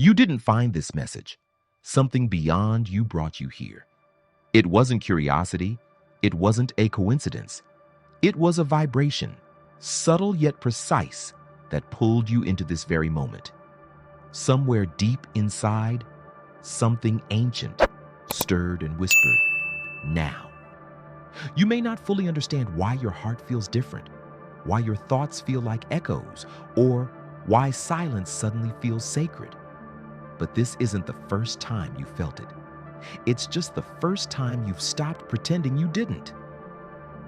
You didn't find this message. Something beyond you brought you here. It wasn't curiosity. It wasn't a coincidence. It was a vibration, subtle yet precise, that pulled you into this very moment. Somewhere deep inside, something ancient stirred and whispered, now. You may not fully understand why your heart feels different, why your thoughts feel like echoes, or why silence suddenly feels sacred. But this isn't the first time you felt it. It's just the first time you've stopped pretending you didn't.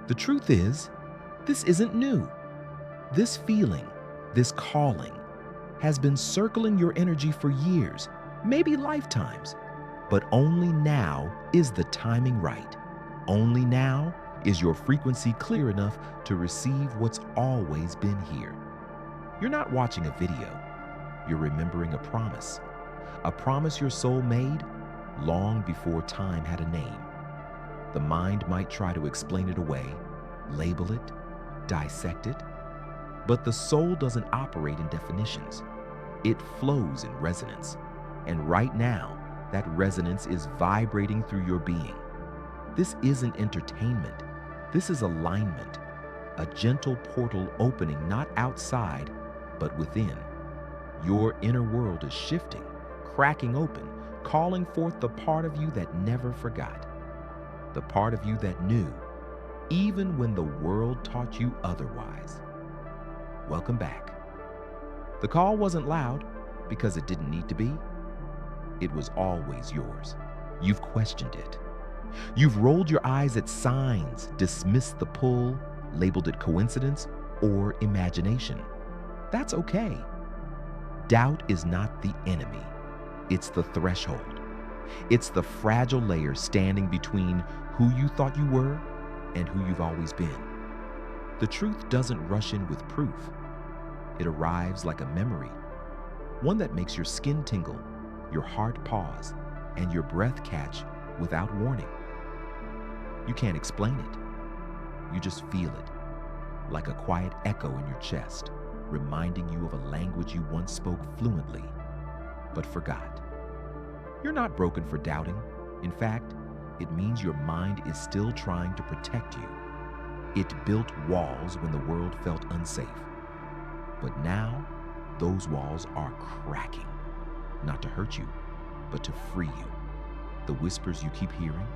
The truth is, this isn't new. This feeling, this calling, has been circling your energy for years, maybe lifetimes. But only now is the timing right. Only now is your frequency clear enough to receive what's always been here. You're not watching a video. You're remembering a promise your soul made long before time had a name. The mind might try to explain it away, label it, dissect it, but the soul doesn't operate in definitions. It flows in resonance, and right now, that resonance is vibrating through your being. This isn't entertainment. This is alignment, a gentle portal opening not outside, but within. Your inner world is shifting, cracking open, calling forth the part of you that never forgot, the part of you that knew, even when the world taught you otherwise. Welcome back. The call wasn't loud because it didn't need to be. It was always yours. You've questioned it. You've rolled your eyes at signs, dismissed the pull, labeled it coincidence or imagination. That's okay. Doubt is not the enemy. It's the threshold. It's the fragile layer standing between who you thought you were and who you've always been. The truth doesn't rush in with proof. It arrives like a memory, one that makes your skin tingle, your heart pause, and your breath catch without warning. You can't explain it. You just feel it, like a quiet echo in your chest, reminding you of a language you once spoke fluently, but forgot. You're not broken for doubting. In fact, it means your mind is still trying to protect you. It built walls when the world felt unsafe. But now, those walls are cracking, not to hurt you, but to free you. The whispers you keep hearing,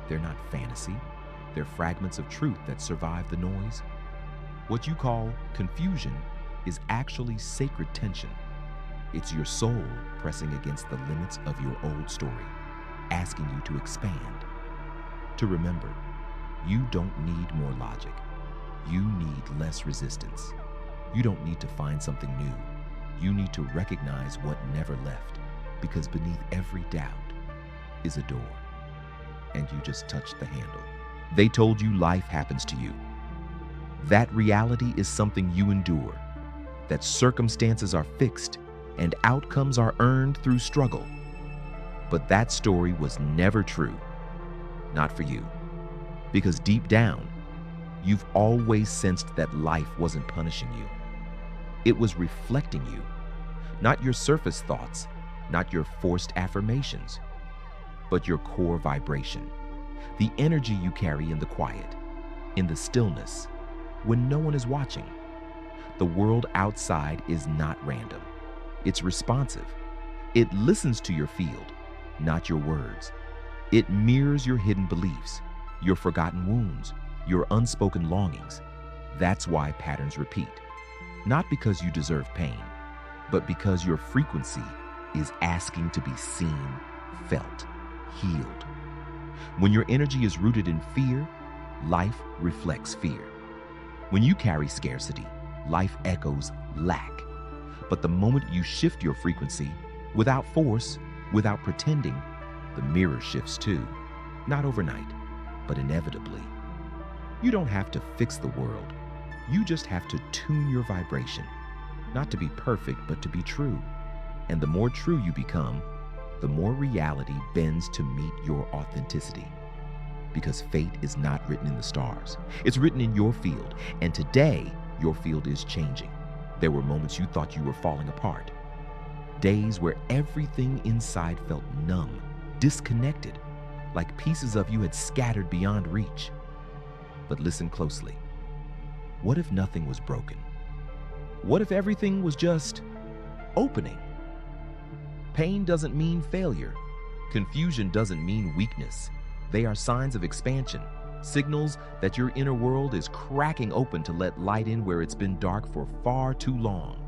they're not fantasy. They're fragments of truth that survive the noise. What you call confusion is actually sacred tension. It's your soul pressing against the limits of your old story, asking you to expand. To remember, you don't need more logic. You need less resistance. You don't need to find something new. You need to recognize what never left, because beneath every doubt is a door, and you just touched the handle. They told you life happens to you. That reality is something you endure, that circumstances are fixed and outcomes are earned through struggle. But that story was never true, not for you, because deep down, you've always sensed that life wasn't punishing you. It was reflecting you, not your surface thoughts, not your forced affirmations, but your core vibration, the energy you carry in the quiet, in the stillness, when no one is watching. The world outside is not random. It's responsive. It listens to your field, not your words. It mirrors your hidden beliefs, your forgotten wounds, your unspoken longings. That's why patterns repeat. Not because you deserve pain, but because your frequency is asking to be seen, felt, healed. When your energy is rooted in fear, life reflects fear. When you carry scarcity, life echoes lack. But the moment you shift your frequency, without force, without pretending, the mirror shifts too. Not overnight, but inevitably. You don't have to fix the world. You just have to tune your vibration. Not to be perfect, but to be true. And the more true you become, the more reality bends to meet your authenticity. Because fate is not written in the stars. It's written in your field. And today, your field is changing. There were moments you thought you were falling apart. Days where everything inside felt numb, disconnected, like pieces of you had scattered beyond reach. But listen closely. What if nothing was broken? What if everything was just opening? Pain doesn't mean failure. Confusion doesn't mean weakness. They are signs of expansion, signals that your inner world is cracking open to let light in where it's been dark for far too long.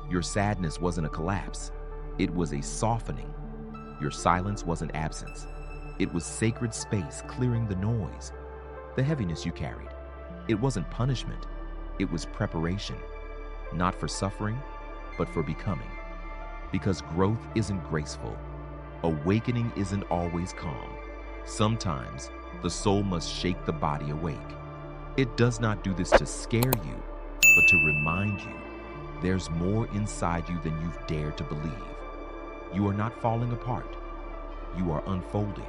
Your sadness wasn't a collapse. It was a softening. Your silence wasn't absence. It was sacred space clearing the noise, the heaviness you carried. It wasn't punishment. It was preparation, not for suffering, but for becoming. Because growth isn't graceful. Awakening isn't always calm. Sometimes the soul must shake the body awake. It does not do this to scare you, but to remind you there's more inside you than you've dared to believe. You are not falling apart. You are unfolding.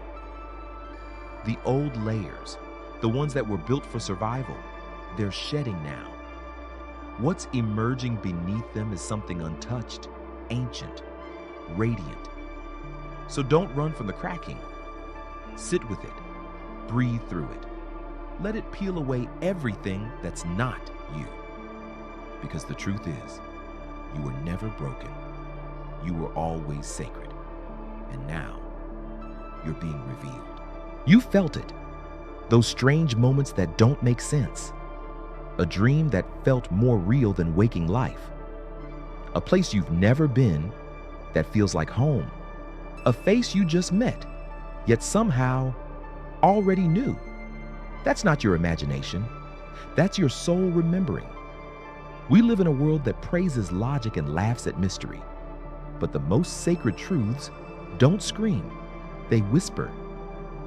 The old layers, the ones that were built for survival, they're shedding now. What's emerging beneath them is something untouched, ancient, radiant. So don't run from the cracking. Sit with it. Breathe through it. Let it peel away everything that's not you. Because the truth is, you were never broken. You were always sacred. And now, you're being revealed. You felt it. Those strange moments that don't make sense. A dream that felt more real than waking life. A place you've never been that feels like home. A face you just met, yet somehow already knew. That's not your imagination. That's your soul remembering. We live in a world that praises logic and laughs at mystery. But the most sacred truths don't scream. They whisper.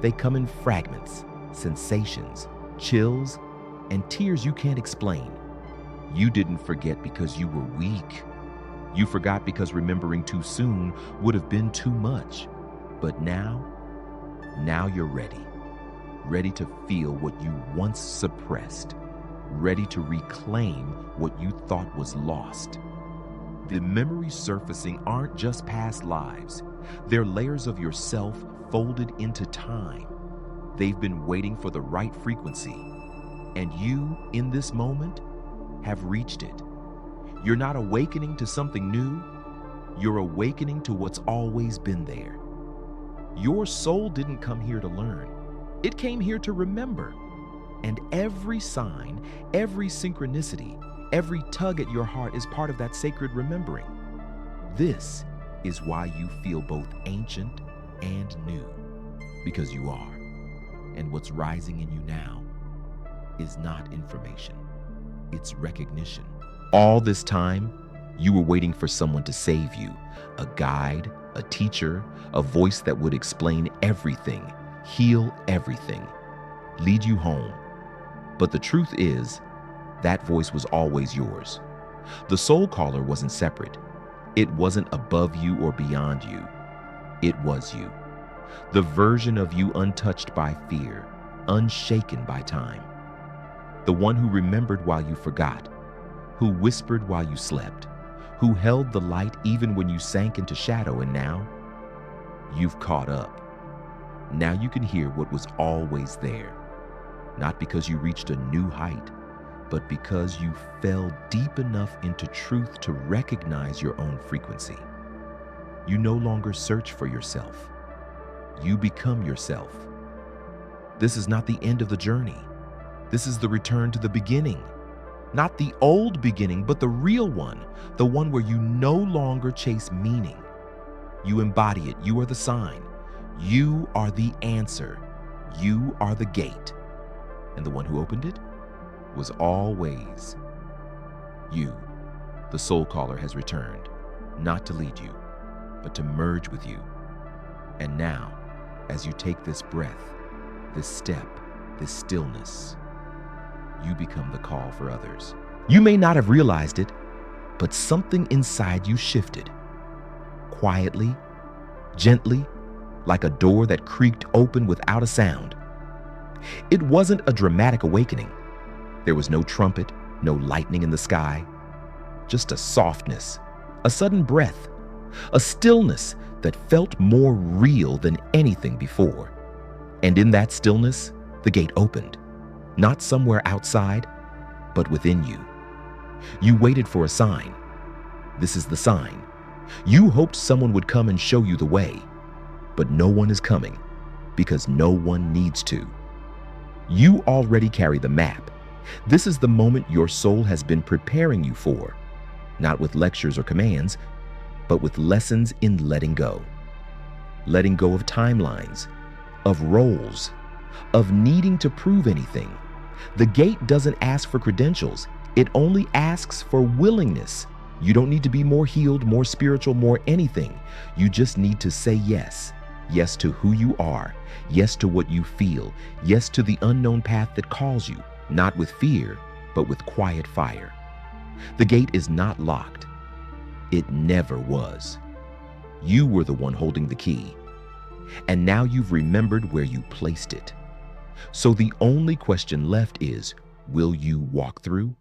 They come in fragments, sensations, chills, and tears you can't explain. You didn't forget because you were weak. You forgot because remembering too soon would have been too much. But now you're ready. Ready to feel what you once suppressed. Ready to reclaim what you thought was lost. The memories surfacing aren't just past lives. They're layers of yourself folded into time. They've been waiting for the right frequency. And you, in this moment, have reached it. You're not awakening to something new. You're awakening to what's always been there. Your soul didn't come here to learn. It came here to remember. And every sign, every synchronicity, every tug at your heart is part of that sacred remembering. This is why you feel both ancient and new, because you are. And what's rising in you now is not information, it's recognition. All this time, you were waiting for someone to save you, a guide, a teacher, a voice that would explain everything, heal everything, lead you home. But the truth is, that voice was always yours. The soul caller wasn't separate. It wasn't above you or beyond you. It was you. The version of you untouched by fear, unshaken by time. The one who remembered while you forgot, who whispered while you slept, who held the light even when you sank into shadow, and now you've caught up. Now you can hear what was always there, not because you reached a new height, but because you fell deep enough into truth to recognize your own frequency. You no longer search for yourself. You become yourself. This is not the end of the journey. This is the return to the beginning. Not the old beginning, but the real one, the one where you no longer chase meaning. You embody it. You are the sign. You are the answer. You are the gate. And the one who opened it was always you. The soul caller has returned, not to lead you, but to merge with you. And now, as you take this breath, this step, this stillness, you become the call for others. You may not have realized it, but something inside you shifted. Quietly, gently, like a door that creaked open without a sound. It wasn't a dramatic awakening. There was no trumpet, no lightning in the sky, just a softness, a sudden breath, a stillness that felt more real than anything before. And in that stillness, the gate opened, not somewhere outside, but within you. You waited for a sign. This is the sign. You hoped someone would come and show you the way, but no one is coming because no one needs to. You already carry the map. This is the moment your soul has been preparing you for, not with lectures or commands, but with lessons in letting go. Letting go of timelines, of roles, of needing to prove anything. The gate doesn't ask for credentials. It only asks for willingness. You don't need to be more healed, more spiritual, more anything. You just need to say yes. Yes to who you are. Yes to what you feel. Yes to the unknown path that calls you, not with fear, but with quiet fire. The gate is not locked. It never was. You were the one holding the key. And now you've remembered where you placed it. So the only question left is, will you walk through?